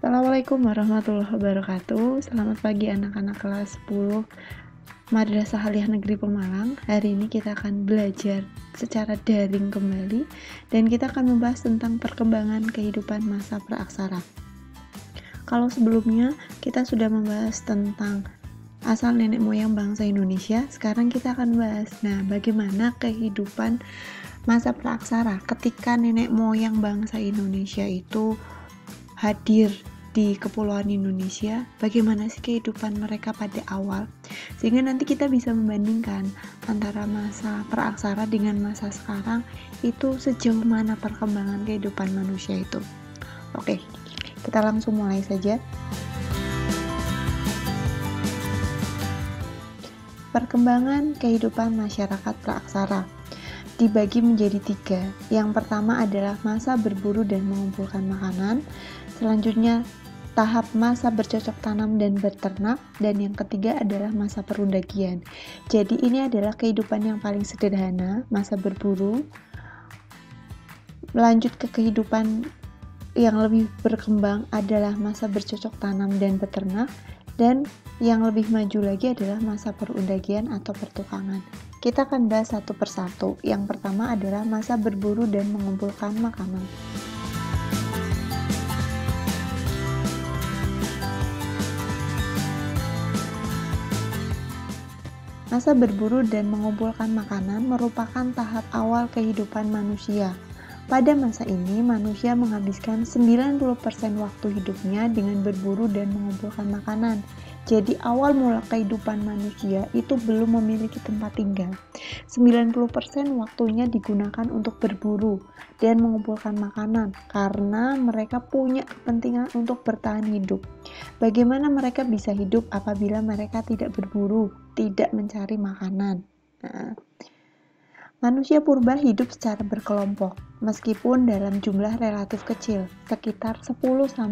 Assalamualaikum warahmatullahi wabarakatuh. Selamat pagi anak-anak kelas 10 Madrasah Aliyah Negeri Pemalang. Hari ini kita akan belajar secara daring kembali dan kita akan membahas tentang perkembangan kehidupan masa praaksara. Kalau sebelumnya kita sudah membahas tentang asal nenek moyang bangsa Indonesia, sekarang kita akan bahas bagaimana kehidupan masa praaksara ketika nenek moyang bangsa Indonesia itu hadir di Kepulauan Indonesia, bagaimana sih kehidupan mereka pada awal, sehingga nanti kita bisa membandingkan antara masa praaksara dengan masa sekarang itu sejauh mana perkembangan kehidupan manusia itu. Oke, kita langsung mulai saja. Perkembangan kehidupan masyarakat praaksara dibagi menjadi 3. Yang pertama adalah masa berburu dan mengumpulkan makanan. Selanjutnya tahap masa bercocok tanam dan beternak, dan yang ketiga adalah masa perundagian. Jadi ini adalah kehidupan yang paling sederhana, masa berburu. Lanjut ke kehidupan yang lebih berkembang adalah masa bercocok tanam dan beternak, dan yang lebih maju lagi adalah masa perundagian atau pertukangan. Kita akan bahas satu persatu. Yang pertama adalah masa berburu dan mengumpulkan makanan. Masa berburu dan mengumpulkan makanan merupakan tahap awal kehidupan manusia. Pada masa ini, manusia menghabiskan 90% waktu hidupnya dengan berburu dan mengumpulkan makanan. Jadi awal mula kehidupan manusia itu belum memiliki tempat tinggal. 90% waktunya digunakan untuk berburu dan mengumpulkan makanan karena mereka punya kepentingan untuk bertahan hidup. Bagaimana mereka bisa hidup apabila mereka tidak berburu, tidak mencari makanan? Manusia purba hidup secara berkelompok, meskipun dalam jumlah relatif kecil, sekitar 10-15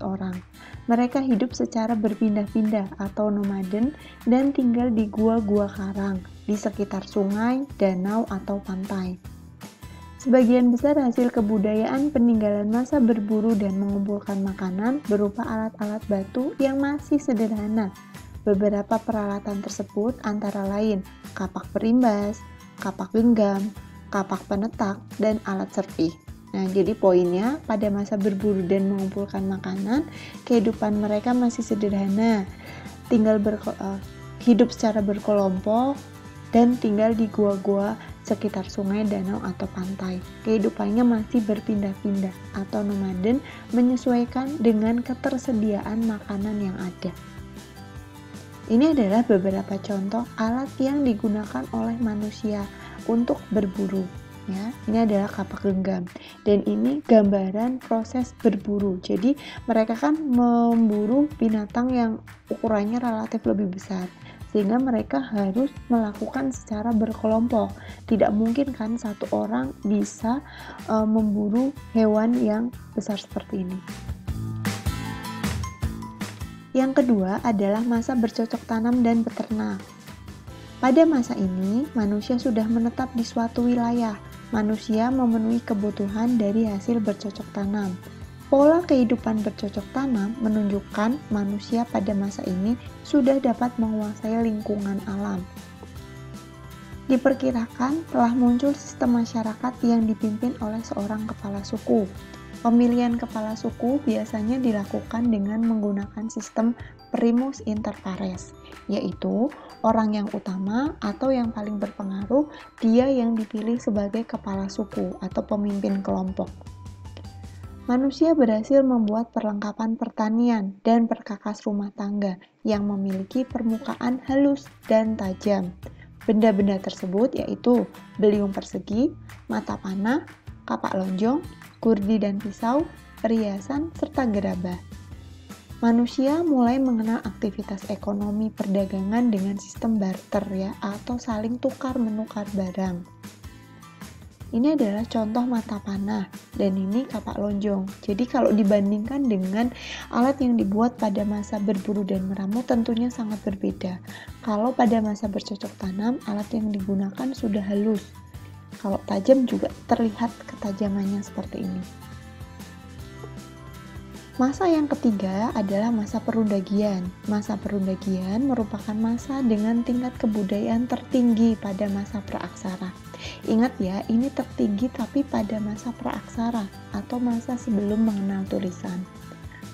orang. Mereka hidup secara berpindah-pindah atau nomaden dan tinggal di gua-gua karang, di sekitar sungai, danau, atau pantai. Sebagian besar hasil kebudayaan peninggalan masa berburu dan mengumpulkan makanan berupa alat-alat batu yang masih sederhana. Beberapa peralatan tersebut antara lain kapak perimbas, kapak genggam, kapak penetak, dan alat serpih. Nah, jadi poinnya pada masa berburu dan mengumpulkan makanan, kehidupan mereka masih sederhana, tinggal hidup secara berkelompok, dan tinggal di gua-gua sekitar sungai, danau, atau pantai. Kehidupannya masih berpindah-pindah atau nomaden, menyesuaikan dengan ketersediaan makanan yang ada. Ini adalah beberapa contoh alat yang digunakan oleh manusia untuk berburu. Ya, ini adalah kapak genggam, dan ini gambaran proses berburu. Jadi mereka kan memburu binatang yang ukurannya relatif lebih besar, sehingga mereka harus melakukan secara berkelompok. Tidak mungkin kan satu orang bisa memburu hewan yang besar seperti ini. Yang kedua adalah masa bercocok tanam dan beternak. Pada masa ini, manusia sudah menetap di suatu wilayah. Manusia memenuhi kebutuhan dari hasil bercocok tanam. Pola kehidupan bercocok tanam menunjukkan manusia pada masa ini sudah dapat menguasai lingkungan alam. Diperkirakan telah muncul sistem masyarakat yang dipimpin oleh seorang kepala suku. Pemilihan kepala suku biasanya dilakukan dengan menggunakan sistem primus inter pares, yaitu orang yang utama atau yang paling berpengaruh, dia yang dipilih sebagai kepala suku atau pemimpin kelompok. Manusia berhasil membuat perlengkapan pertanian dan perkakas rumah tangga yang memiliki permukaan halus dan tajam. Benda-benda tersebut yaitu beliung persegi, mata panah, kapak lonjong, kurdi dan pisau, perhiasan, serta gerabah. Manusia mulai mengenal aktivitas ekonomi perdagangan dengan sistem barter atau saling tukar-menukar barang. Ini adalah contoh mata panah dan ini kapak lonjong. Jadi kalau dibandingkan dengan alat yang dibuat pada masa berburu dan meramu tentunya sangat berbeda. Kalau pada masa bercocok tanam, alat yang digunakan sudah halus. Kalau tajam juga terlihat ketajamannya seperti ini. Masa yang ketiga adalah masa perundagian. Masa perundagian merupakan masa dengan tingkat kebudayaan tertinggi pada masa praaksara. Ingat ya, ini tertinggi tapi pada masa praaksara atau masa sebelum mengenal tulisan.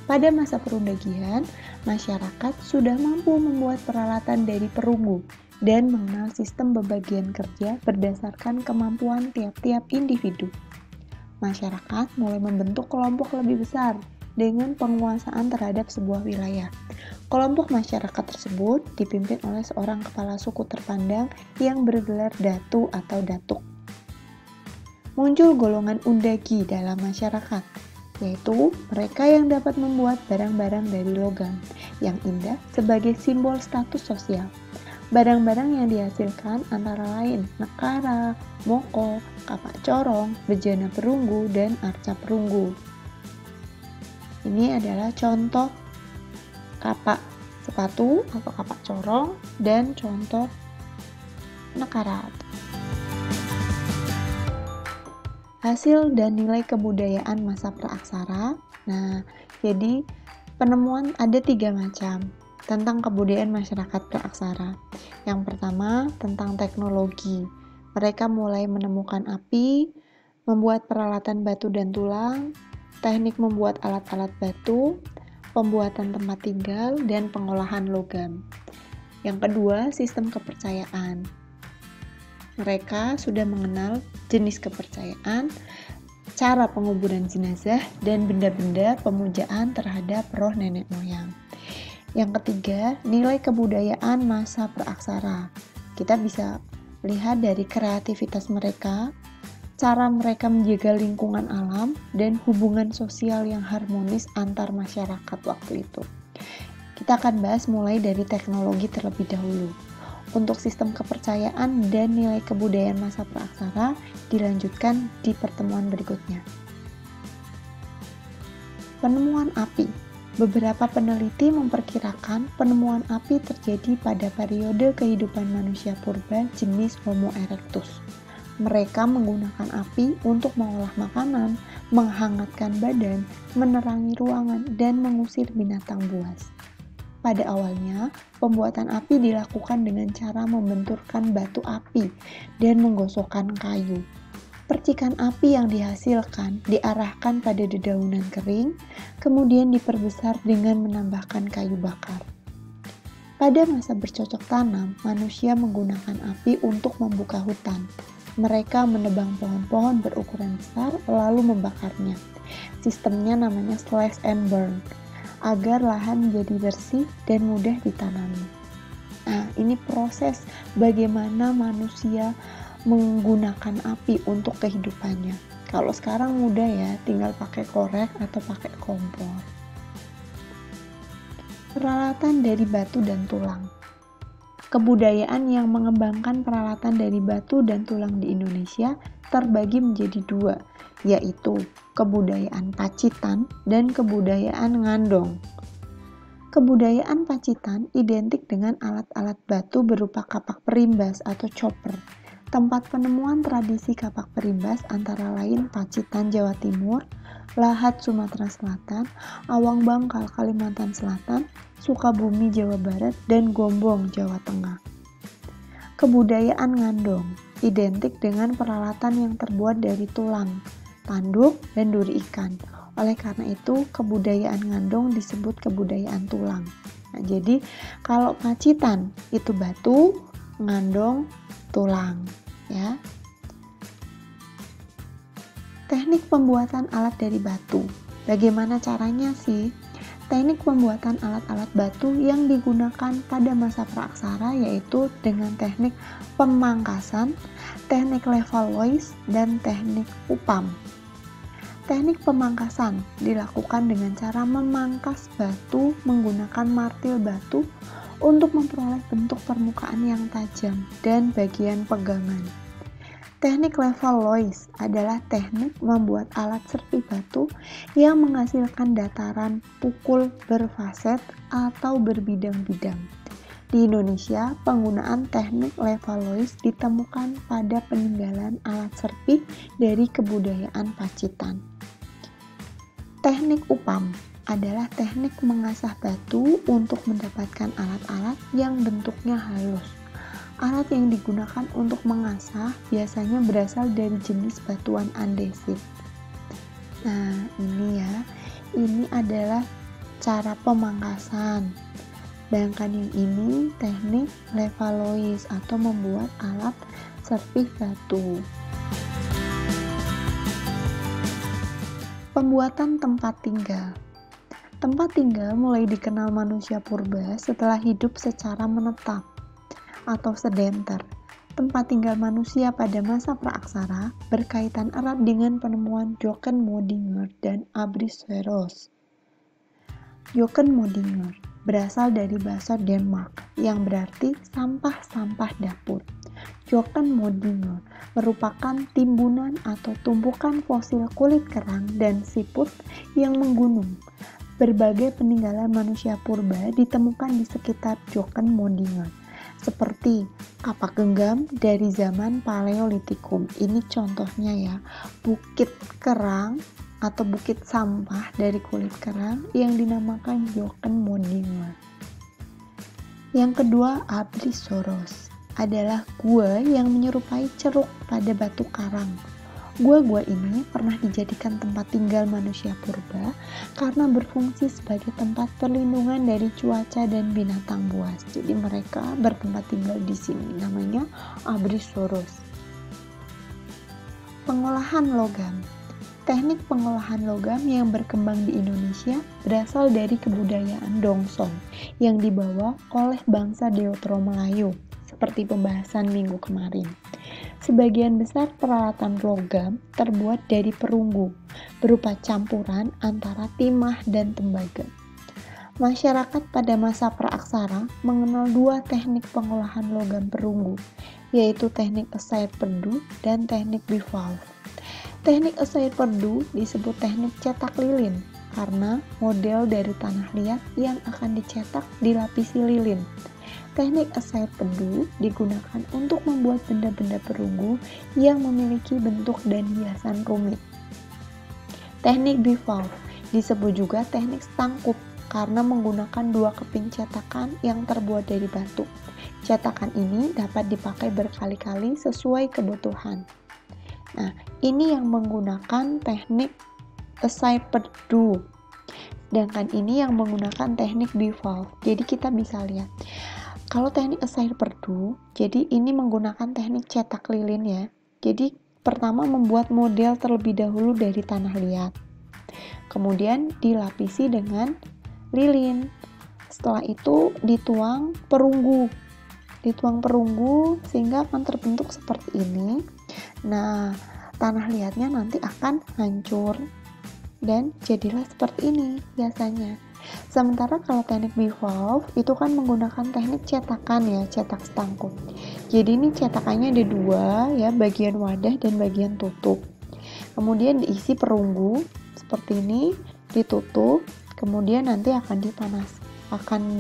Pada masa perundagian, masyarakat sudah mampu membuat peralatan dari perunggu dan mengenal sistem pembagian kerja berdasarkan kemampuan tiap-tiap individu. Masyarakat mulai membentuk kelompok lebih besar dengan penguasaan terhadap sebuah wilayah. Kelompok masyarakat tersebut dipimpin oleh seorang kepala suku terpandang yang bergelar datu atau datuk. Muncul golongan undagi dalam masyarakat, yaitu mereka yang dapat membuat barang-barang dari logam yang indah sebagai simbol status sosial. Barang-barang yang dihasilkan antara lain nekara, moko, kapak corong, bejana perunggu, dan arca perunggu. Ini adalah contoh kapak sepatu atau kapak corong dan contoh nekara. Hasil dan nilai kebudayaan masa praaksara. Nah, jadi penemuan ada 3 macam tentang kebudayaan masyarakat praaksara. Yang pertama, tentang teknologi. Mereka mulai menemukan api, membuat peralatan batu dan tulang, teknik membuat alat-alat batu, pembuatan tempat tinggal, dan pengolahan logam. Yang kedua, sistem kepercayaan. Mereka sudah mengenal jenis kepercayaan, cara penguburan jenazah, dan benda-benda pemujaan terhadap roh nenek moyang. Yang ketiga, nilai kebudayaan masa praaksara. Kita bisa lihat dari kreativitas mereka, cara mereka menjaga lingkungan alam, dan hubungan sosial yang harmonis antar masyarakat waktu itu. Kita akan bahas mulai dari teknologi terlebih dahulu. Untuk sistem kepercayaan dan nilai kebudayaan masa praaksara dilanjutkan di pertemuan berikutnya. Penemuan api. Beberapa peneliti memperkirakan penemuan api terjadi pada periode kehidupan manusia purba jenis Homo erectus. Mereka menggunakan api untuk mengolah makanan, menghangatkan badan, menerangi ruangan, dan mengusir binatang buas. Pada awalnya, pembuatan api dilakukan dengan cara membenturkan batu api dan menggosokkan kayu. Percikan api yang dihasilkan diarahkan pada dedaunan kering, kemudian diperbesar dengan menambahkan kayu bakar. Pada masa bercocok tanam, manusia menggunakan api untuk membuka hutan. Mereka menebang pohon-pohon berukuran besar lalu membakarnya. Sistemnya namanya slash and burn, agar lahan menjadi bersih dan mudah ditanami. Nah, ini proses bagaimana manusia menggunakan api untuk kehidupannya. Kalau sekarang mudah ya, tinggal pakai korek atau pakai kompor. Peralatan dari batu dan tulang. Kebudayaan yang mengembangkan peralatan dari batu dan tulang di Indonesia terbagi menjadi 2, yaitu kebudayaan Pacitan dan kebudayaan Ngandong. Kebudayaan Pacitan identik dengan alat-alat batu berupa kapak perimbas atau chopper. Tempat penemuan tradisi kapak perimbas antara lain Pacitan, Jawa Timur, Lahat, Sumatera Selatan, Awang Bangkal, Kalimantan Selatan, Sukabumi, Jawa Barat, dan Gombong, Jawa Tengah. Kebudayaan Ngandong identik dengan peralatan yang terbuat dari tulang, tanduk, dan duri ikan. Oleh karena itu, kebudayaan Ngandong disebut kebudayaan tulang. Nah, jadi kalau Pacitan itu batu, Ngandong tulang, ya. Teknik pembuatan alat dari batu. Bagaimana caranya sih? Teknik pembuatan alat-alat batu yang digunakan pada masa praaksara yaitu dengan teknik pemangkasan, teknik Levallois, dan teknik upam. Teknik pemangkasan dilakukan dengan cara memangkas batu menggunakan martil batu untuk memperoleh bentuk permukaan yang tajam dan bagian pegangan. Teknik Levallois adalah teknik membuat alat serpi batu yang menghasilkan dataran pukul berfaset atau berbidang-bidang. Di Indonesia, penggunaan teknik Levallois ditemukan pada peninggalan alat serpi dari kebudayaan Pacitan. Teknik upam adalah teknik mengasah batu untuk mendapatkan alat-alat yang bentuknya halus. Alat yang digunakan untuk mengasah biasanya berasal dari jenis batuan andesit. Nah, ini adalah cara pemangkasan. Sedangkan yang ini teknik levalois atau membuat alat serpih batu. Pembuatan tempat tinggal. Tempat tinggal mulai dikenal manusia purba setelah hidup secara menetap atau sedenter. Tempat tinggal manusia pada masa praaksara berkaitan erat dengan penemuan Jochen Modinger dan Abrieseros. Jochen Modinger berasal dari bahasa Denmark yang berarti sampah-sampah dapur. Jochen Modinger merupakan timbunan atau tumpukan fosil kulit kerang dan siput yang menggunung. Berbagai peninggalan manusia purba ditemukan di sekitar Jochen Modinger, seperti kapak genggam dari zaman Paleolitikum. Ini contohnya ya, bukit kerang atau bukit sampah dari kulit kerang yang dinamakan Jochen Modinger. Yang kedua, Abrieseros adalah gua yang menyerupai ceruk pada batu karang. Gua-gua ini pernah dijadikan tempat tinggal manusia purba karena berfungsi sebagai tempat perlindungan dari cuaca dan binatang buas. Jadi mereka bertempat tinggal di sini, namanya Abrieseros. Pengolahan logam. Teknik pengolahan logam yang berkembang di Indonesia berasal dari kebudayaan Dongsong yang dibawa oleh bangsa Deutero Melayu, seperti pembahasan minggu kemarin. Sebagian besar peralatan logam terbuat dari perunggu, berupa campuran antara timah dan tembaga. Masyarakat pada masa praaksara mengenal dua teknik pengolahan logam perunggu, yaitu teknik asair perdu dan teknik bivalve. Teknik asair perdu disebut teknik cetak lilin, karena model dari tanah liat yang akan dicetak dilapisi lilin. Teknik asair perdu digunakan untuk membuat benda-benda perunggu yang memiliki bentuk dan hiasan rumit. Teknik bivalve disebut juga teknik stangkup karena menggunakan dua keping cetakan yang terbuat dari batu. Cetakan ini dapat dipakai berkali-kali sesuai kebutuhan. Nah, ini yang menggunakan teknik asair perdu. Sedangkan ini yang menggunakan teknik bivalve. Jadi kita bisa lihat. Kalau teknik asair perdu, jadi ini menggunakan teknik cetak lilin ya. Jadi pertama membuat model terlebih dahulu dari tanah liat. Kemudian dilapisi dengan lilin. Setelah itu dituang perunggu. Dituang perunggu sehingga akan terbentuk seperti ini. Nah, tanah liatnya nanti akan hancur dan jadilah seperti ini biasanya. Sementara kalau teknik bivalve itu kan menggunakan teknik cetakan ya, cetak stangkup. Jadi ini cetakannya ada dua ya, bagian wadah dan bagian tutup. Kemudian diisi perunggu seperti ini, ditutup, kemudian nanti akan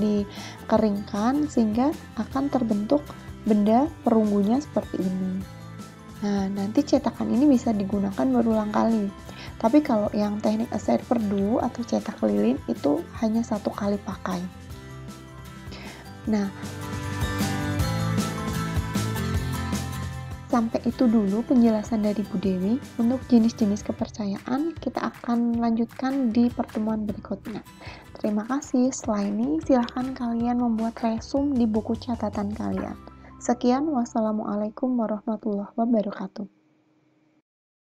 dikeringkan sehingga akan terbentuk benda perunggunya seperti ini. Nah, nanti cetakan ini bisa digunakan berulang kali. Tapi kalau yang teknik asair perdu atau cetak lilin itu hanya satu kali pakai. Nah, sampai itu dulu penjelasan dari Bu Dewi. Untuk jenis-jenis kepercayaan kita akan lanjutkan di pertemuan berikutnya. Terima kasih. Setelah ini silahkan kalian membuat resum di buku catatan kalian. Sekian, wassalamualaikum warahmatullahi wabarakatuh.